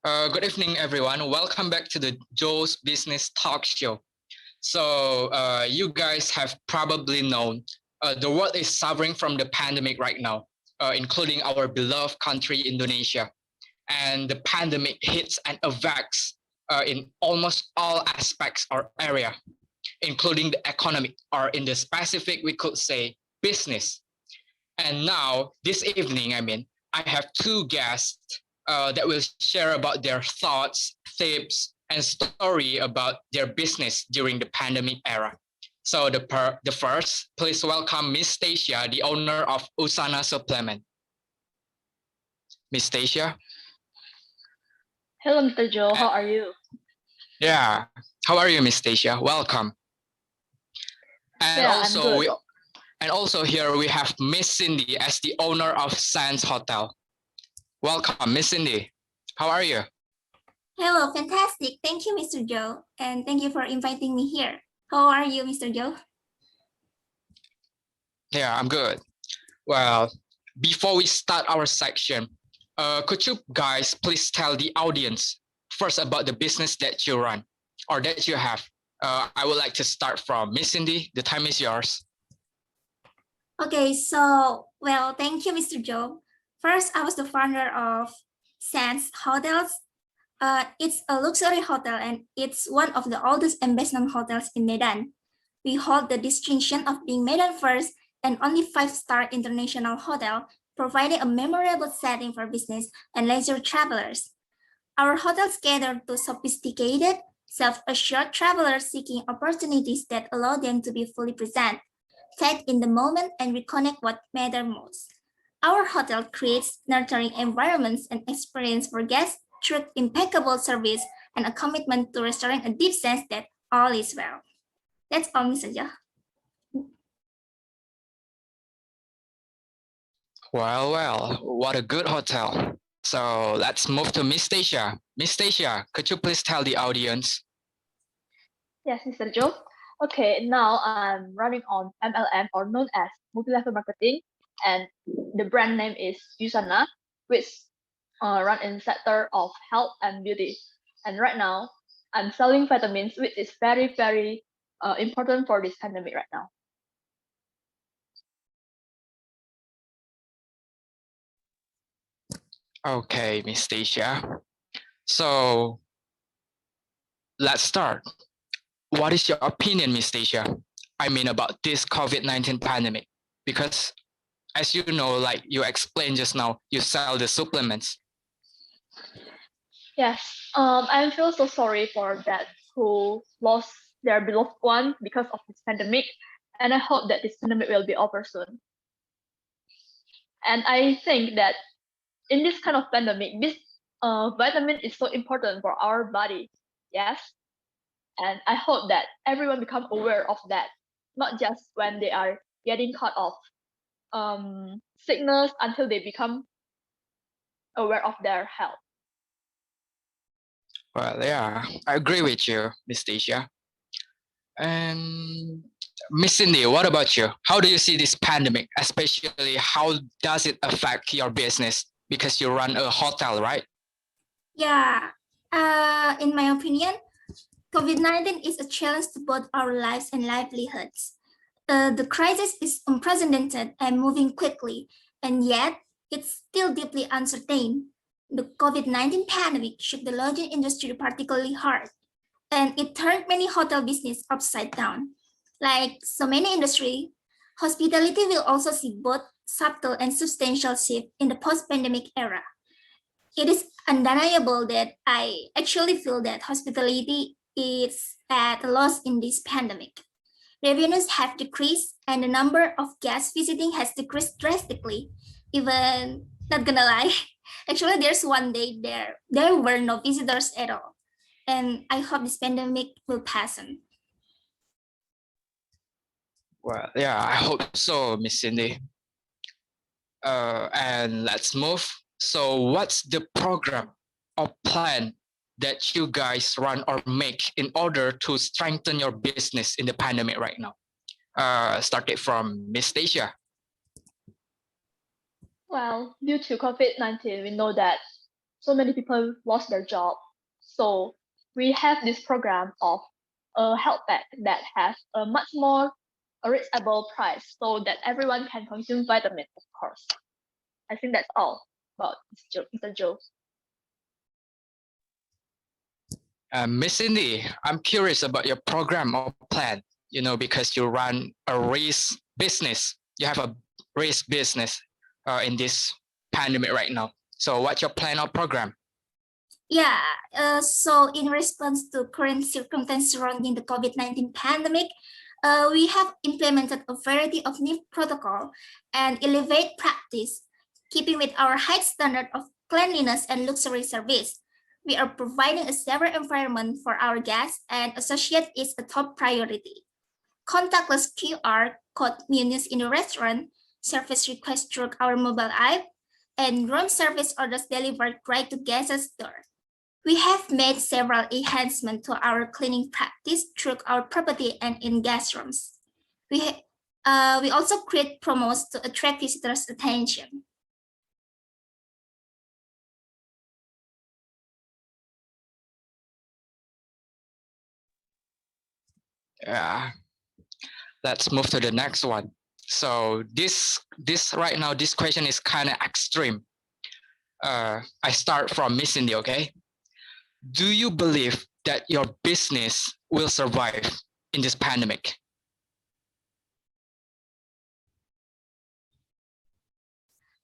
Good evening, everyone. Welcome back to the Joe's Business Talk Show. So, you guys have probably known the world is suffering from the pandemic right now, including our beloved country, Indonesia. And the pandemic hits and affects in almost all aspects or area, including the economy, or in the specific, we could say business. And now, this evening, I have two guests that will share about their thoughts, tips, and story about their business during the pandemic era. So the first, please welcome Miss Stacia, the owner of Usana Supplement. Miss Stacia? Hello, Mr. Joe. How are you? Yeah. How are you, Miss Stacia? Welcome. And Yeah, also I'm good. and also here we have Miss Cindy as the owner of Sands Hotel. Welcome, Miss Cindy. How are you? Hello, fantastic. Thank you, Mr. Joe. And thank you for inviting me here. How are you, Mr. Joe? Yeah, I'm good. Well, before we start our section, could you guys please tell the audience first about the business that you run or that you have? I would like to start from Miss Cindy. The time is yours. Okay, so, well, thank you, Mr. Joe. First, I was the founder of Sands Hotels. It's a luxury hotel and it's one of the oldest investment hotels in Medan. We hold the distinction of being Medan first and only 5-star international hotel, providing a memorable setting for business and leisure travelers. Our hotels cater to sophisticated, self-assured travelers seeking opportunities that allow them to be fully present, fed in the moment, and reconnect what matters most. Our hotel creates nurturing environments and experience for guests through impeccable service and a commitment to restoring a deep sense that all is well. That's all, Mr. Joe. Well, what a good hotel. So let's move to Miss Stacia. Miss Stacia, could you please tell the audience? Yes, Mr. Joe. Okay, now I'm running on MLM, or known as multi-level marketing, and the brand name is Usana, which run in sector of health and beauty. And right now, I'm selling vitamins, which is very, very important for this pandemic right now. Okay, Miss Stacia. So let's start. What is your opinion, Miss Stacia? I mean about this COVID-19 pandemic? Because as you know, like you explained just now, you sell the supplements. Yes, I feel so sorry for that who lost their beloved one because of this pandemic, and I hope that this pandemic will be over soon. And I think that in this kind of pandemic, this vitamin is so important for our body. Yes, and I hope that everyone become aware of that, not just when they are getting caught of sickness, until they become aware of their health. Well, yeah, I agree with you, Miss Stacia. And Miss Cindy, what about you? How do you see this pandemic? Especially, how does it affect your business? Because you run a hotel, right? Yeah, in my opinion, COVID-19 is a challenge to both our lives and livelihoods. The crisis is unprecedented and moving quickly, and yet it's still deeply uncertain. The COVID-19 pandemic shook the lodging industry particularly hard, and it turned many hotel business upside down. Like so many industry, hospitality will also see both subtle and substantial shift in the post-pandemic era. It is undeniable that I actually feel that hospitality is at a loss in this pandemic. Revenues have decreased and the number of guests visiting has decreased drastically. Even, not gonna lie, actually there's one day there were no visitors at all. And I hope this pandemic will pass on. Well, yeah, I hope so, Miss Cindy. And let's move. So, what's the program or plan that you guys run or make in order to strengthen your business in the pandemic right now? Started from Miss Stacia. Well, due to COVID-19, we know that so many people lost their job. So we have this program of a health bag that has a much more reasonable price so that everyone can consume vitamin, of course. I think that's all about Mr. Joe. Miss Cindy, I'm curious about your program or plan, because you run a race business. You have a race business in this pandemic right now. So what's your plan or program? Yeah, so in response to current circumstances surrounding the COVID-19 pandemic, we have implemented a variety of new protocol and elevate practice, keeping with our high standard of cleanliness and luxury service. We are providing a safer environment for our guests and associates is a top priority. Contactless QR code menus in the restaurant, service requests through our mobile app, and room service orders delivered right to guests' door. We have made several enhancements to our cleaning practice through our property and in guest rooms. We also create promos to attract visitors' attention. Yeah. Let's move to the next one. So this right now, this question is kind of extreme. I start from Miss Cindy, okay? Do you believe that your business will survive in this pandemic?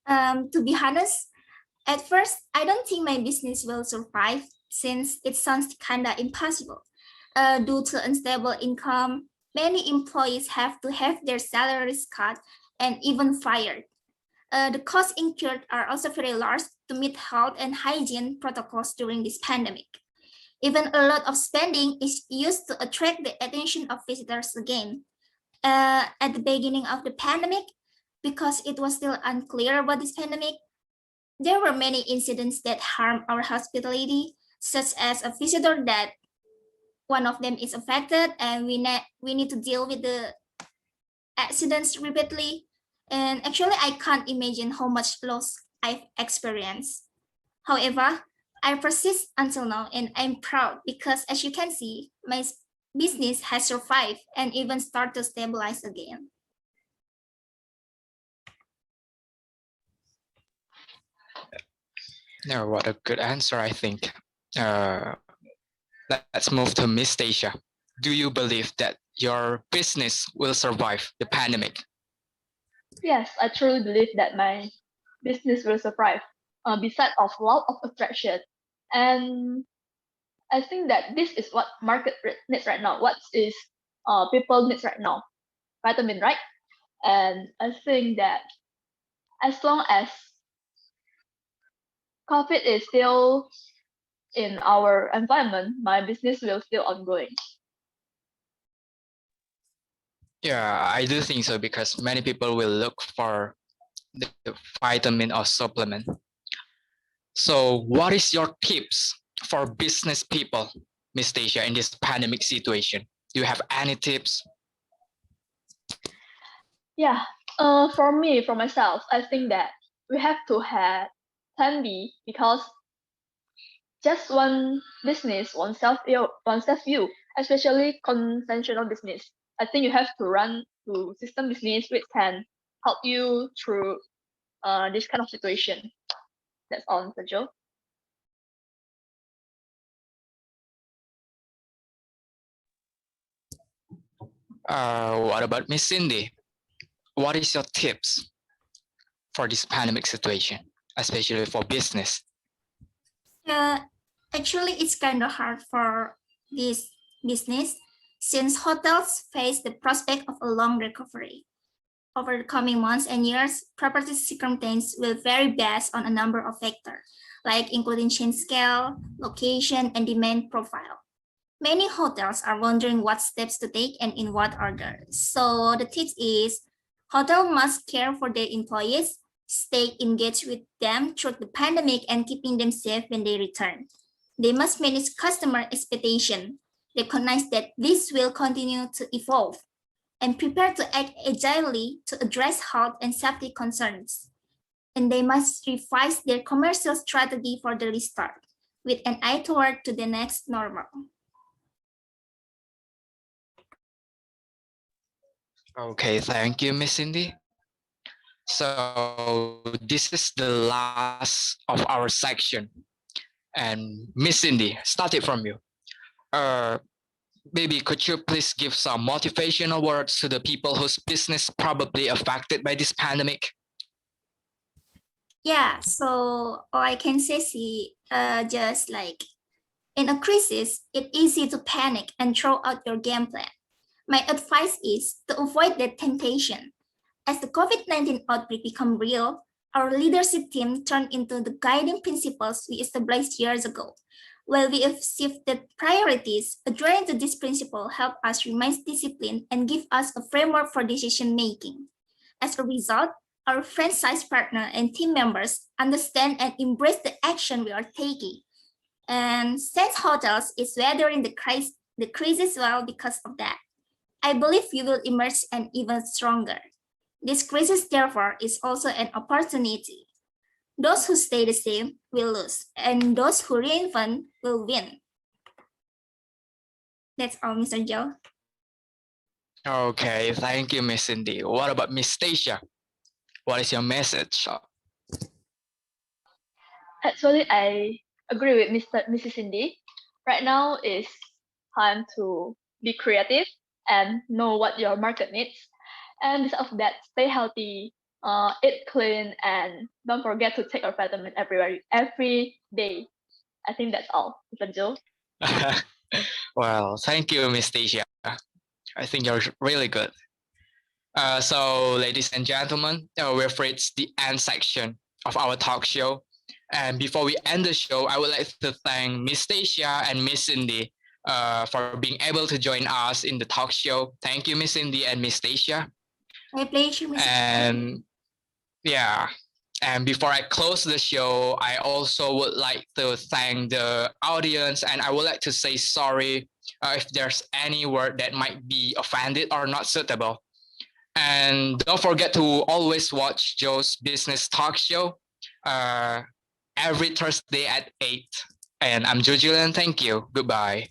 To be honest, at first, I don't think my business will survive since it sounds kinda impossible. Due to unstable income, many employees have to have their salaries cut and even fired. The costs incurred are also very large to meet health and hygiene protocols during this pandemic. Even a lot of spending is used to attract the attention of visitors again. At the beginning of the pandemic, because it was still unclear about this pandemic, there were many incidents that harm our hospitality, such as a visitor that one of them is affected and we need to deal with the accidents repeatedly. And actually, I can't imagine how much loss I've experienced. However, I persist until now and I'm proud because as you can see, my business has survived and even started to stabilize again. No, what a good answer, I think. Let's move to Miss Stacia. Do you believe that your business will survive the pandemic? Yes, I truly believe that my business will survive. Besides of lot of attraction, and I think that this is what market needs right now. What is people needs right now? Vitamin, right? And I think that as long as COVID is still in our environment, my business will still ongoing. Yeah, I do think so because many people will look for the vitamin or supplement. So what is your tips for business people, Miss Stacia, in this pandemic situation? Do you have any tips? Yeah, for myself, I think that we have to have plan B because just one business, one self view, especially conventional business. I think you have to run to system business which can help you through this kind of situation. That's all, Mr. Joe. What about Miss Cindy? What is your tips for this pandemic situation, especially for business? Actually, it's kind of hard for this business since hotels face the prospect of a long recovery. Over the coming months and years, property circumstances will vary based on a number of factors, like including chain scale, location, and demand profile. Many hotels are wondering what steps to take and in what order. So the tip is, hotel must care for their employees, stay engaged with them through the pandemic and keeping them safe when they return. They must manage customer expectation, recognize that this will continue to evolve, and prepare to act agilely to address health and safety concerns. and they must revise their commercial strategy for the restart, with an eye toward to the next normal. Okay, thank you, Miss Cindy. So this is the last of our section. And Miss Cindy, start it from you. Uh, Maybe could you please give some motivational words to the people whose business probably affected by this pandemic? Yeah, so all I can say is just like in a crisis, it's easy to panic and throw out your game plan. My advice is to avoid that temptation. As the COVID-19 outbreak became real, our leadership team turned into the guiding principles we established years ago. While we have shifted priorities, adhering to this principle help us remain disciplined and give us a framework for decision making. As a result, our franchise partner and team members understand and embrace the action we are taking. And since hotels is weathering the crisis well because of that, I believe we will emerge and even stronger. This crisis, therefore, is also an opportunity. Those who stay the same will lose, and those who reinvent will win. That's all, Mr. Joe. Okay, thank you, Miss Cindy. What about Miss Stacia? What is your message? Actually, I agree with Mrs. Cindy. Right now is time to be creative and know what your market needs. And because of that, stay healthy, eat clean, and don't forget to take your vitamin every day. I think that's all, Mr. Joe. Well, thank you, Miss Stacia. I think you're really good. So, ladies and gentlemen, we've reached the end section of our talk show. And before we end the show, I would like to thank Miss Stacia and Miss Cindy for being able to join us in the talk show. Thank you, Miss Cindy and Miss Stacia. My pleasure, Mr. And yeah, and before I close the show, I also would like to thank the audience, and I would like to say sorry if there's any word that might be offended or not suitable. And don't forget to always watch Joe's Business Talk Show every Thursday at 8. And I'm Jillian. Thank you. Goodbye.